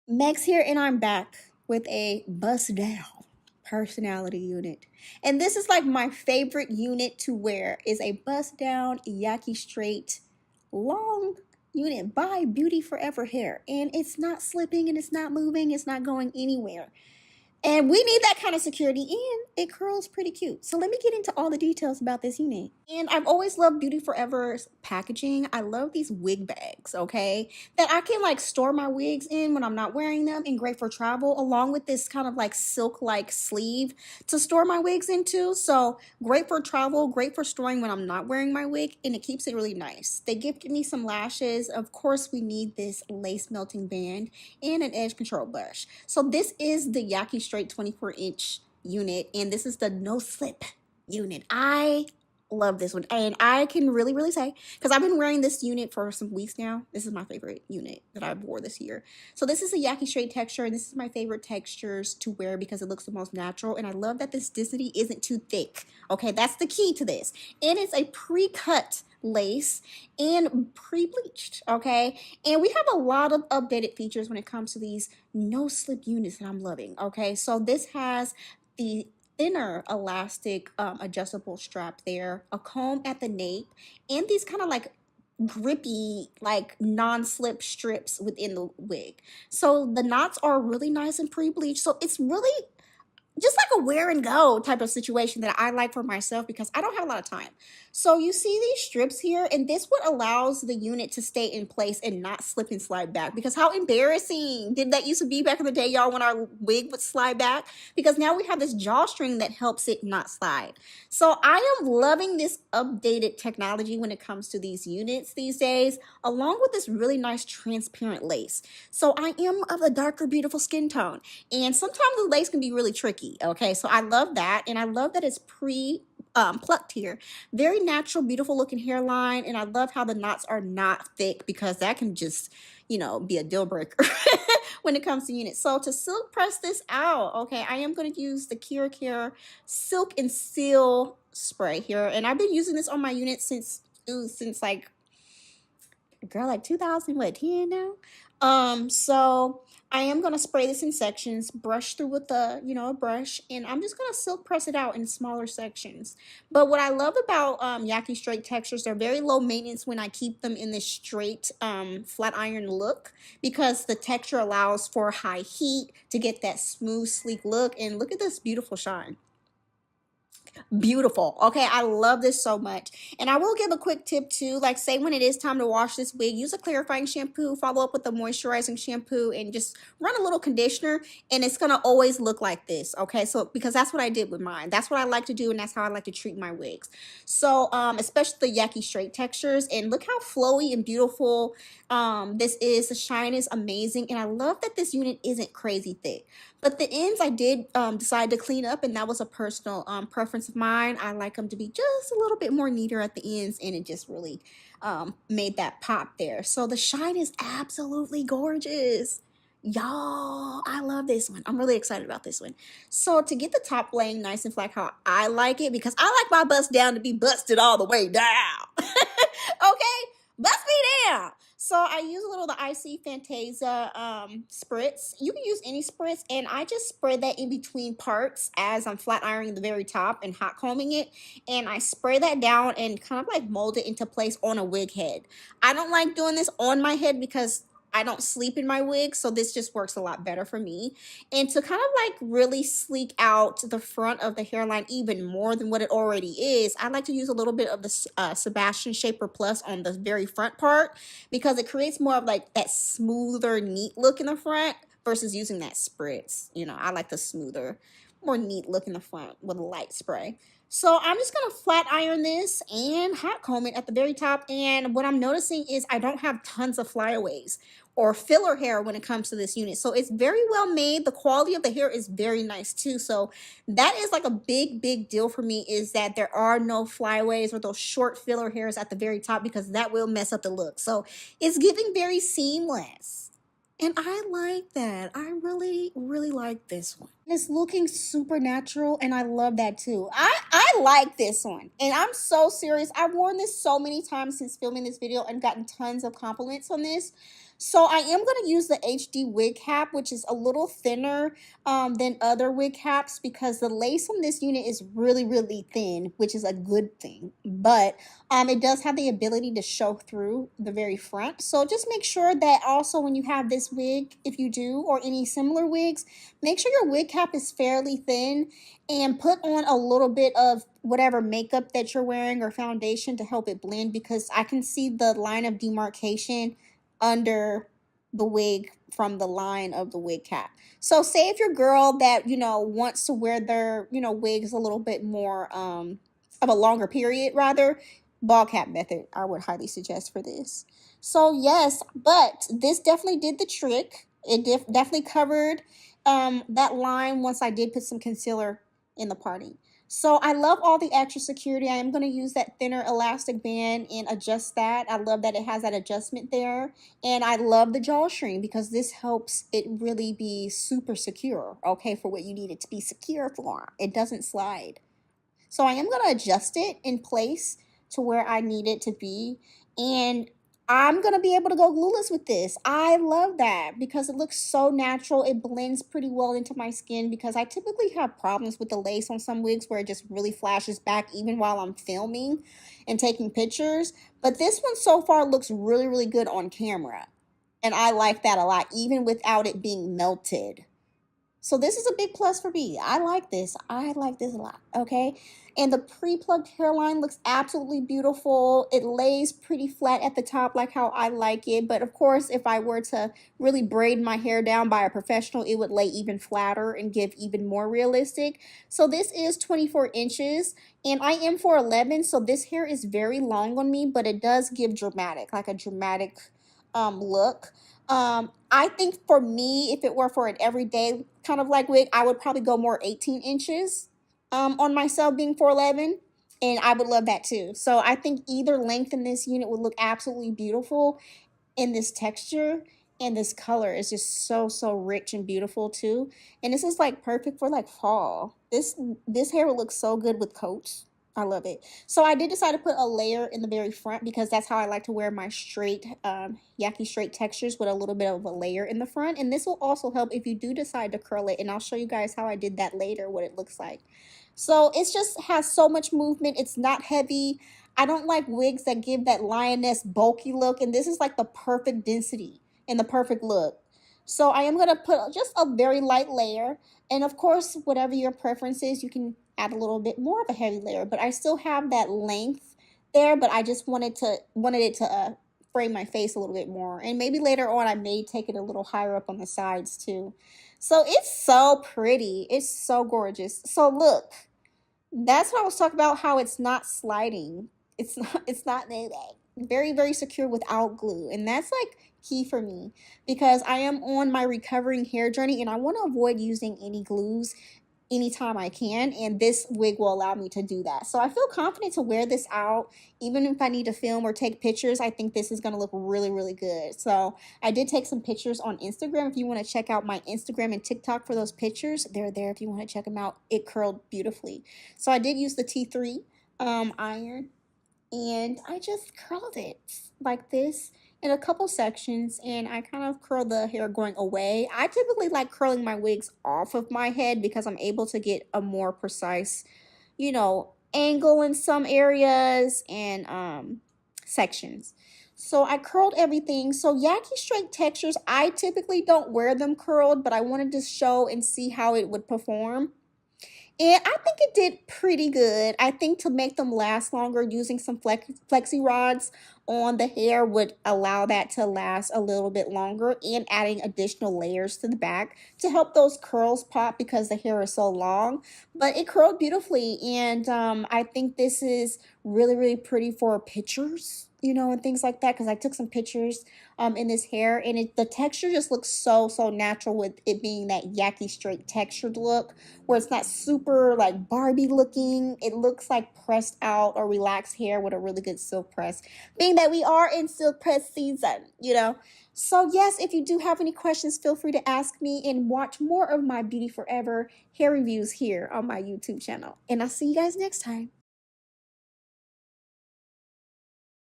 Mex here, and I'm back with a bust down personality unit. And this is like my favorite unit to wear is a bust down Yaki straight long unit by Beauty Forever hair. And it's not slipping and it's not moving, it's not going anywhere. And we need that kind of security, and it curls pretty cute. So let me get into all the details about this unit. And I've always loved Beauty Forever's packaging. I love these wig bags, okay? That I can like store my wigs in when I'm not wearing them, and great for travel, along with this kind of like silk-like sleeve to store my wigs into. So great for travel, great for storing when I'm not wearing my wig, and it keeps it really nice. They gifted me some lashes. Of course, we need this lace melting band and an edge control brush. So this is the YAKI Straight 24-inch unit, and this is the no slip unit. I love this one, and I can really say, because I've been wearing this unit for some weeks now, this is my favorite unit that I've wore this year. So this is a YAKI Straight texture, and this is my favorite textures to wear because it looks the most natural, and I love that this density isn't too thick. Okay, that's the key to this. And it's a pre-cut lace and pre-bleached, okay? And we have a lot of updated features when it comes to these no slip units that I'm loving, okay? So this has the thinner elastic adjustable strap there, a comb at the nape, and these kind of like grippy like non-slip strips within the wig. So the knots are really nice and pre-bleached, so it's really just like a wear and go type of situation that I like for myself because I don't have a lot of time. So you see these strips here, and this what allows the unit to stay in place and not slip and slide back, because how embarrassing did that used to be back in the day, y'all, when our wig would slide back? Because now we have this drawstring that helps it not slide. So I am loving this updated technology when it comes to these units these days, along with this really nice transparent lace. So I am of a darker, beautiful skin tone, and sometimes the lace can be really tricky, okay? So I love that, and I love that it's plucked here. Very natural, beautiful looking hairline, and I love how the knots are not thick because that can just, be a deal breaker when it comes to units. So to silk press this out, okay, I am going to use the Kira Care Silk and Seal spray here, and I've been using this on my unit since like, girl, like 2010 now. So I am gonna spray this in sections, brush through with a brush, and I'm just gonna silk press it out in smaller sections. But what I love about Yaki Straight textures, they're very low maintenance when I keep them in this straight flat iron look, because the texture allows for high heat to get that smooth, sleek look. And look at this beautiful shine. Beautiful. Okay, I love this so much. And I will give a quick tip too, like say when it is time to wash this wig, use a clarifying shampoo, follow up with a moisturizing shampoo, and just run a little conditioner, and it's gonna always look like this. Okay, so because that's what I did with mine, that's what I like to do, and that's how I like to treat my wigs. So especially the Yaki Straight textures, and look how flowy and beautiful this is. The shine is amazing, and I love that this unit isn't crazy thick. But the ends I did decide to clean up, and that was a personal preference of mine. I like them to be just a little bit more neater at the ends, and it just really made that pop there. So the shine is absolutely gorgeous. Y'all, I love this one. I'm really excited about this one. So to get the top laying nice and flat how I like it, because I like my bust down to be busted all the way down. Okay? Bust me down. So I use a little of the IC Fantasia spritz. You can use any spritz, and I just spread that in between parts as I'm flat ironing the very top and hot combing it. And I spray that down and kind of like mold it into place on a wig head. I don't like doing this on my head because I don't sleep in my wig, so this just works a lot better for me. And to kind of like really sleek out the front of the hairline even more than what it already is, I like to use a little bit of the Sebastian Shaper Plus on the very front part, because it creates more of like that smoother, neat look in the front versus using that spritz. I like the smoother, more neat look in the front with a light spray. So I'm just going to flat iron this and hot comb it at the very top. And what I'm noticing is I don't have tons of flyaways or filler hair when it comes to this unit. So it's very well made. The quality of the hair is very nice too. So that is like a big deal for me, is that there are no flyaways or those short filler hairs at the very top, because that will mess up the look. So it's giving very seamless. And I like that. I really like this one. It's looking super natural, and I love that too. I like this one. And I'm so serious. I've worn this so many times since filming this video and gotten tons of compliments on this. So I am going to use the HD wig cap, which is a little thinner than other wig caps because the lace on this unit is really, really thin, which is a good thing. But it does have the ability to show through the very front. So just make sure that also when you have this wig, if you do, or any similar wigs, make sure your wig cap is fairly thin and put on a little bit of whatever makeup that you're wearing or foundation to help it blend, because I can see the line of demarcation under the wig from the line of the wig cap. So say if your girl that, wants to wear their, wigs a little bit more of a longer period rather, ball cap method I would highly suggest for this. So yes, but this definitely did the trick. It definitely covered that line once I did put some concealer in the parting. So I love all the extra security. I am going to use that thinner elastic band and adjust that. I love that it has that adjustment there. And I love the drawstring because this helps it really be super secure, okay, for what you need it to be secure for. It doesn't slide. So I am going to adjust it in place to where I need it to be. And I'm going to be able to go glueless with this. I love that because it looks so natural. It blends pretty well into my skin because I typically have problems with the lace on some wigs where it just really flashes back even while I'm filming and taking pictures. But this one so far looks really, really good on camera. And I like that a lot, even without it being melted. So this is a big plus for me. I like this. I like this a lot, okay? And the pre-plucked hairline looks absolutely beautiful. It lays pretty flat at the top like how I like it. But of course, if I were to really braid my hair down by a professional, it would lay even flatter and give even more realistic. So this is 24 inches and I am 4'11", so this hair is very long on me, but it does give dramatic, like a dramatic look. I think for me, if it were for an everyday kind of like wig, I would probably go more 18 inches on myself being 4'11", and I would love that too. So I think either length in this unit would look absolutely beautiful in this texture, and this color is just so, so rich and beautiful too. And this is like perfect for like fall. This hair would look so good with coats. I love it. So I did decide to put a layer in the very front because that's how I like to wear my straight Yaki straight textures, with a little bit of a layer in the front. And this will also help if you do decide to curl it, and I'll show you guys how I did that later, what it looks like. So it just has so much movement. It's not heavy. I don't like wigs that give that lioness bulky look, and this is like the perfect density and the perfect look. So I am going to put just a very light layer, and of course, whatever your preference is, you can add a little bit more of a heavy layer, but I still have that length there, but I just wanted it to frame my face a little bit more, and maybe later on I may take it a little higher up on the sides too. So it's so pretty. It's so gorgeous. So look, that's what I was talking about, how it's not sliding. It's not very, very secure without glue. And that's like key for me because I am on my recovering hair journey and I want to avoid using any glues anytime I can, and this wig will allow me to do that. So I feel confident to wear this out even if I need to film or take pictures. I think this is going to look really, really good. So I did take some pictures on Instagram. If you want to check out my Instagram and TikTok for those pictures, they're there if you want to check them out. It curled beautifully. So I did use the T3 iron, and I just curled it like this in a couple sections, and I kind of curl the hair going away. I typically like curling my wigs off of my head because I'm able to get a more precise, angle in some areas and sections. So I curled everything. So Yaki straight textures, I typically don't wear them curled, but I wanted to show and see how it would perform. And I think it did pretty good. I think to make them last longer, using some flexi rods on the hair would allow that to last a little bit longer, and adding additional layers to the back to help those curls pop because the hair is so long. But it curled beautifully, and I think this is really, really pretty for pictures, and things like that, because I took some pictures in this hair, and the texture just looks so, so natural with it being that Yaki straight textured look, where it's not super like Barbie looking. It looks like pressed out or relaxed hair with a really good silk press, being that we are in silk press season. So yes, if you do have any questions, feel free to ask me, and watch more of my Beauty Forever hair reviews here on my YouTube channel. And I'll see you guys next time.